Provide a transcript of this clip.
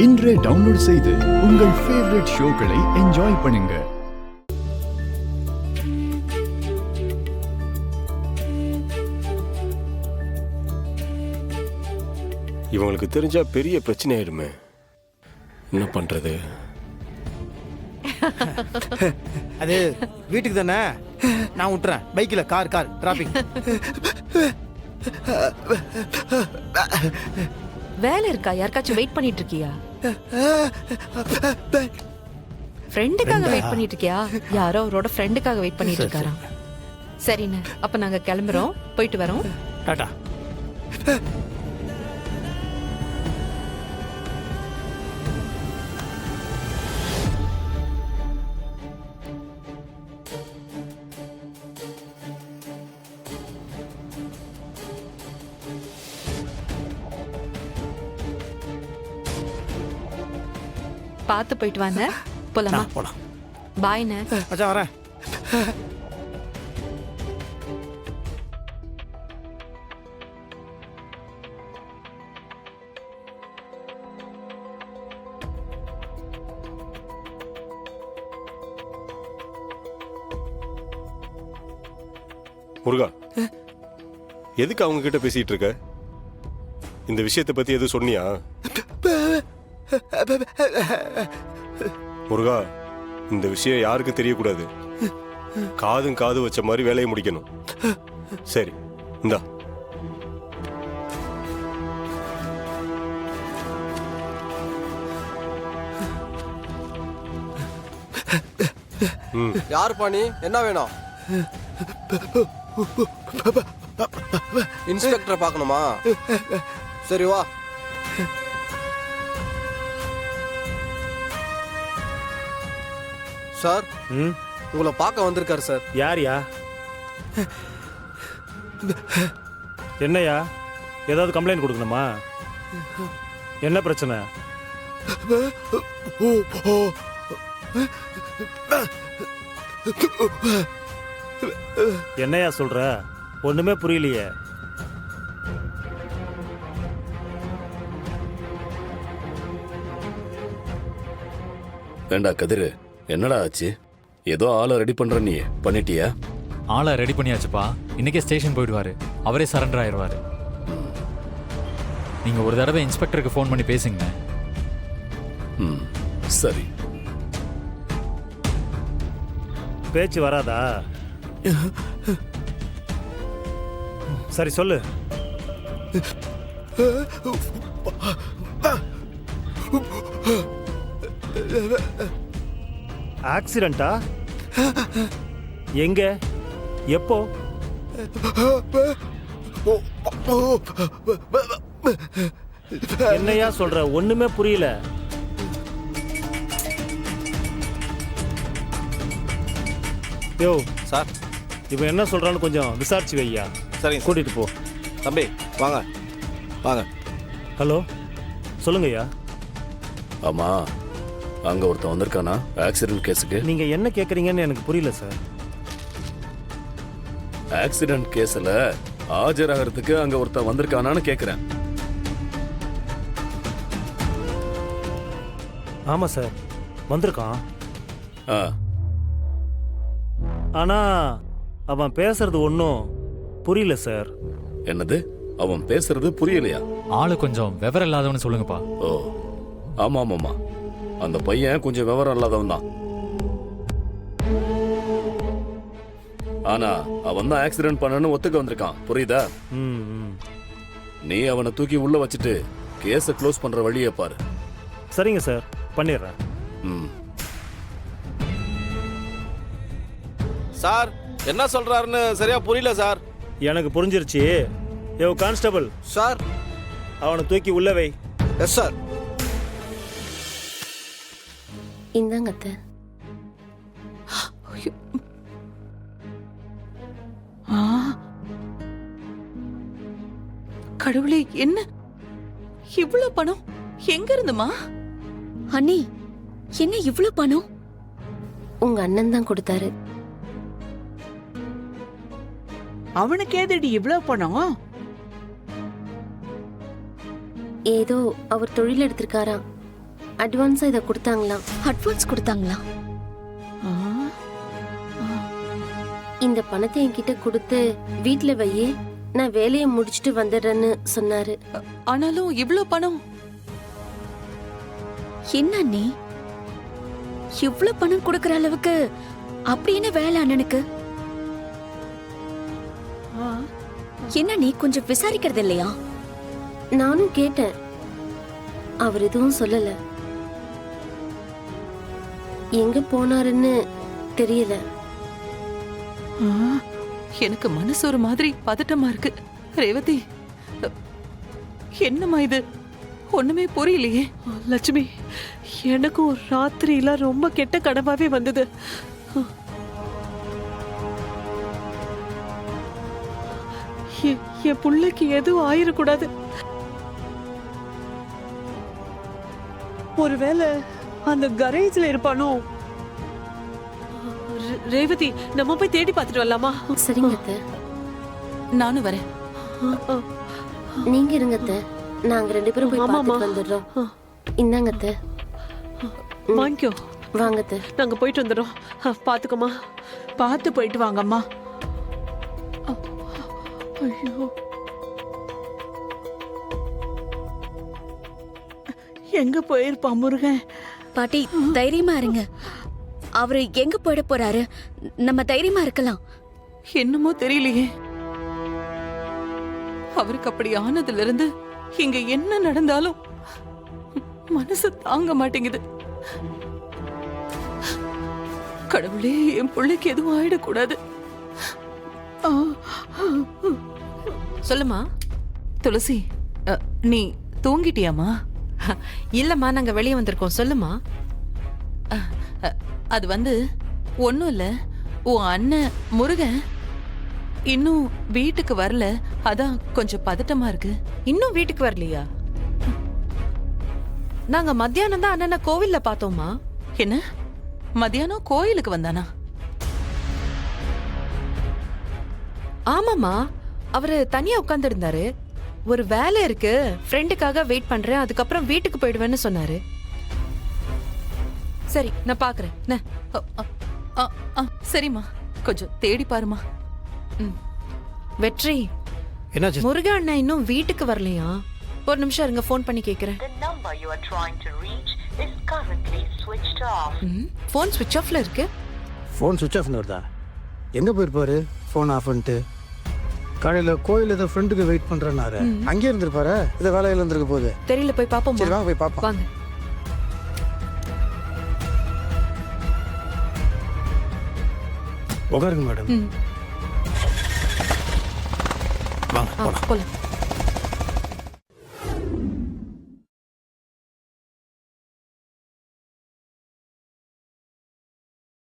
இன்றே டவுன்லோட் செய்து உங்கள் ஃபேவரட் ஷோக்களை என்ஜாய் பண்ணுங்க. இவங்களுக்கு தெரிஞ்சா பெரிய பிரச்சனை ஆயிடுமே. என்ன பண்றது? அது வீட்டுக்கு தானே, நான் விட்டுறேன். பைக்கில் கார் டிராபிக். வேலை இருக்கா? யாருக்காச்சும் வெயிட் பண்ணிட்டு இருக்கியா? ஃப்ரெண்டுக்காக வெயிட் பண்ணிட்டு இருக்கியா? யாரோ அவரோட ஃப்ரெண்டுக்காக வெயிட் பண்ணிட்டு இருக்காராம். சரிண்ணே, அப்ப நாங்க கிளம்புறோம், போயிட்டு வரோம். டாடா. பார்த்து போயிட்டு வாங்க. போலாமா? போலாம். பாய்ண்ணே. மச்சான் வரேன். முருகா, எதுக்கு அவங்க கிட்ட பேசிட்டு இருக்க? இந்த விஷயத்தை பத்தி எதுவும் சொன்னியா? முருகா, இந்த விஷயம் யாருக்கும் தெரியக்கூடாது. காது வச்ச மாதிரி வேலையை முடிக்கணும். சரி, இந்தா. யார் பாணி? என்ன வேணும்? இன்ஸ்பெக்டரை பார்க்கணுமா? சரி வா. சார், உங்களை பார்க்க வந்திருக்காரு சார். யார்யா? என்னையா? ஏதாவது கம்ப்ளைண்ட் கொடுக்கணுமா? என்ன பிரச்சனை? என்னையா சொல்ற? ஒண்ணுமே புரியலையே. வேண்டா கதிரு, என்னடா ஆச்சு? ஏதோ ஆளை ரெடி பண்ற, நீ பண்ணிட்டியா? ஆளை ரெடி பண்ணியாச்சுப்பா. இன்னைக்கே ஸ்டேஷன் போயிடுவாரு. அவரே சரண்டர் ஆயிடுவாரு. நீங்க ஒரு தடவை இன்ஸ்பெக்டருக்கு ஃபோன் பண்ணி பேசுங்க. சரி. பேச்சு வராதா? சரி சொல்லு. ஆக்சிடென்டா? எங்க? எப்போ? என்னையா சொல்ற? ஒண்ணுமே புரியல. யோ சார், இவன் என்ன சொல்றான்னு கொஞ்சம் விசாரிச்சு வையா. சரிங்க, கூட்டிட்டு போ. தம்பி வாங்க வாங்க. ஹலோ, சொல்லுங்கய்யா. ஆமா, அங்க ஒருத்தன் வந்திருக்கானா ஆக்சிடென்ட் கேஸுக்கு? நீங்க என்ன கேக்குறீங்கன்னு எனக்கு புரியல சார். ஆக்சிடென்ட் கேஸ்ல ஆஜராகிறதுக்கு அங்க ஒருத்தன் வந்திருக்கானான்னு கேக்குறேன். ஆமா சார், வந்திருக்கான். ஆ, ஆனா அவன் பேசுறது ஒன்றும் புரியல சார். என்னது? அவன் பேசுறது புரியலையா? ஆளு கொஞ்சம் விவரம் இல்லாதவன்னு சொல்லுங்கப்பா. ஓ, ஆமா ஆமாமா, அந்த பையன் கொஞ்சம் விவரம் இல்லாதவன் தான். ஆனா அவன் தான் ஆக்சிடென்ட் பண்ணனு ஒத்துக்க வந்திருக்கான். புரியுதா? நீ அவனை தூக்கி உள்ள வச்சுட்டு கேஸை க்ளோஸ் பண்ற வழியை பாரு. சரிங்க சார், பண்ணிடுறேன். சார், என்ன சொல்றாருன்னு சரியா புரியல சார். எனக்கு புரிஞ்சிருச்சு. யோ கான்ஸ்டபிள் சார், அவனை தூக்கி உள்ள வை. Yes sir. இந்தாங்க அத்தை. கடவுளே, என்ன இவ்வளவு பணம்? எங்க இருந்துமா? அண்ணி, என்ன இவ்ளோ பணம்? உங்க அண்ணன் தான் கொடுத்தாரு. அவனுக்கு ஏதடி இவ்வளவு பணம்? ஏதோ அவர் தொழில் எடுத்திருக்காராம், அட்வான்ஸா இதை கொடுத்தாங்களாம். அட்வான்ஸ் கொடுத்தாங்களா? ஆ, இந்த பணத்தை என்கிட்ட கொடுத்து வீட்ல வையே, நான் வேலையை முடிச்சிட்டு வந்துடுறேன்னு சொன்னாரு. ஆனாலும் இவ்ளோ பணம் என்ன அண்ணி, இவ்ளோ பணம் கொடுக்கற அளவுக்கு அப்படி என்ன வேலை அண்ணனுக்கு? ஆ. என்ன நீ கொஞ்சம் விசாரிக்கிறது இல்லையா? நானும் கேட்டேன், அவர் எதுவும் சொல்லல. எங்க போனாருன்னு தெரியல. ஆ. எனக்கு மனசு ஒரு மாதிரி பதட்டமா இருக்கு. ரேவதி, என்னம்மா இது? ஒண்ணுமே புரியலையே. லட்சுமி, எனக்கும் ராத்திரியில ரொம்ப கெட்ட கனவாவே வந்தது. என் புள்ளைக்கு எதுவும் ஆயிடக்கூடாது. ஒருவேளை அந்த கரேஜ்ல இருப்பானோ? ரேவதி, நம்ம போய் தேடி பார்த்துட்டு வரலாமா? சரிங்க அத்தை. நானும் வரேன். நீங்க இருங்க அத்தை, நாங்க 2 பேரும் போய் ஆமாம்மா. பார்த்துட்டு வந்துடுறோம். இந்தாங்க அத்தை. வாங்கிக்கோ. வாங்க அத்தை. நாங்க போயிட்டு வந்துடுறோம். பாத்துக்கோமா, பார்த்து போயிட்டு வாங்கம்மா. ஐயோ, எங்க போயிருப்பான் முருகன்? பாட்டி தைரியமா இருங்க. அவரு எங்க போயிட போறாரு? நம்ம தைரியமா இருக்கலாம். என்னமோ தெரியலையே. அவருக்கு அப்படி ஆனதுல இருந்து இங்க என்ன நடந்தாலும் மனசு தாங்க மாட்டேங்குது. கடவுளே, என் பிள்ளைக்கு எதுவும் ஆயிடக்கூடாது. சொல்லுமா துளசி, நீ தூங்கிட்டியாமா? இல்லம்மா, நாங்க வெளியே வந்திருக்கோம். சொல்லுமா. அது வந்து ஒன்னும் இல்ல, உன் அண்ணன் முருகன் இன்னும் வீட்டுக்கு வரல, அதான் கொஞ்சம் பதட்டமா இருக்கு. இன்னும் வீட்டுக்கு வரலையா? நாங்க மத்தியானம் தான் அண்ணனை கோவில்ல பார்த்தோமா. என்ன மத்தியானம் கோயிலுக்கு வந்தானா? ஆமாமா, அவரு தனியா உட்கார்ந்து இருந்தாரு. ஒரு வேலை இருக்கு, ஃப்ரெண்டுக்காக வெயிட் பண்றேன், அதுக்கப்புறம் வீட்டுக்கு போயிடுவேன்னு சொன்னாரு. சரி, நான் பாக்குறேன். சரிம்மா, கொஞ்சம் தேடி பாருமா. வெற்றி, என்னாச்சு? முருகா அண்ணா இன்னும் வீட்டுக்கு வரலையா? ஒரு நிமிஷம் இருங்க, ஃபோன் பண்ணி கேக்குறேன். ஃபோன் ஸ்விட்ச் ஆஃப்ல இருக்கு. ஃபோன் சுவிட்ச் ஆஃப்னு வருதா? எங்கே போயிருப்பாரு ஃபோன் ஆஃப் பண்ணிட்டு? காலையில் கோயில் ஏதோ ஃப்ரெண்டுக்கு வெயிட் பண்ணுறேன்னாரு. அங்கேயே இருந்திருப்பாரு. இதை வேலையில் இருந்திருக்க போகுது. தெரியல, போய் பாப்போம். சரி வாங்க போய் பார்ப்போம். வாங்க. உட்காருங்க மேடம். வாங்க போலாம். போலாம்.